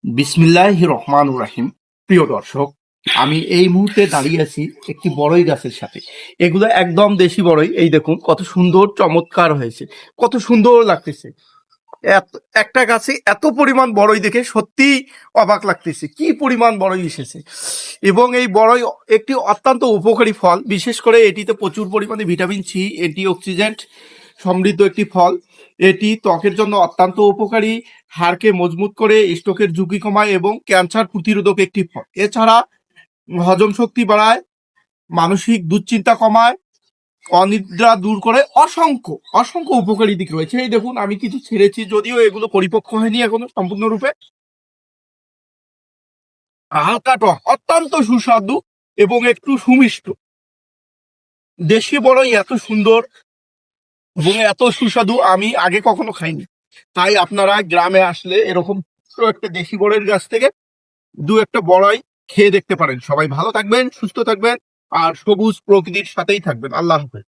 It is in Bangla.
বিসমিল্লাহির রহমানুর রাহিম। প্রিয় দর্শক, আমি এই মুহূর্তে দাঁড়িয়ে আছি একটি বড়ই গাছের সাথে। এগুলো একদম দেশি বড়ই। এই দেখুন কত সুন্দর চমৎকার হয়েছে, কত সুন্দর লাগতেছে। একটা গাছে এত পরিমাণ বড়ই দেখে সত্যি অবাক লাগতেছে, কি পরিমাণ বড়ই এসেছে। এবং এই বড়ই একটি অত্যন্ত উপকারী ফল, বিশেষ করে এটিতে প্রচুর পরিমাণে ভিটামিন সি, অ্যান্টিঅক্সিডেন্ট সমৃদ্ধ একটি ফল। এটি ত্বকের জন্য অত্যন্ত উপকারী, হাড়কে মজবুত করে, স্ট্রোকের ঝুঁকি কমায় এবং ক্যান্সার প্রতিরোধক একটি ফল। এছাড়া হজম শক্তি বাড়ায়, মানসিক দুশ্চিন্তা কমায়, অনিদ্রা দূর করে, অসংখ্য অসংখ্য উপকারী দিক রয়েছে। এই দেখুন আমি কিছু ছেড়েছি, যদিও এগুলো পরিপক্ক হয়নি এখনো সম্পূর্ণরূপে। হালকা টক, অত্যন্ত সুস্বাদু এবং একটু সুমিষ্ট। দেশি বড়ই এত সুন্দর এবং এত সুস্বাদু আমি আগে কখনো খাইনি। তাই আপনারা গ্রামে আসলে এরকম ছোট একটা দেশি বড়ের গাছ থেকে দু একটা বড়াই খেয়ে দেখতে পারেন। সবাই ভালো থাকবেন, সুস্থ থাকবেন, আর সবুজ প্রকৃতির সাথেই থাকবেন। আল্লাহ হাফেজ।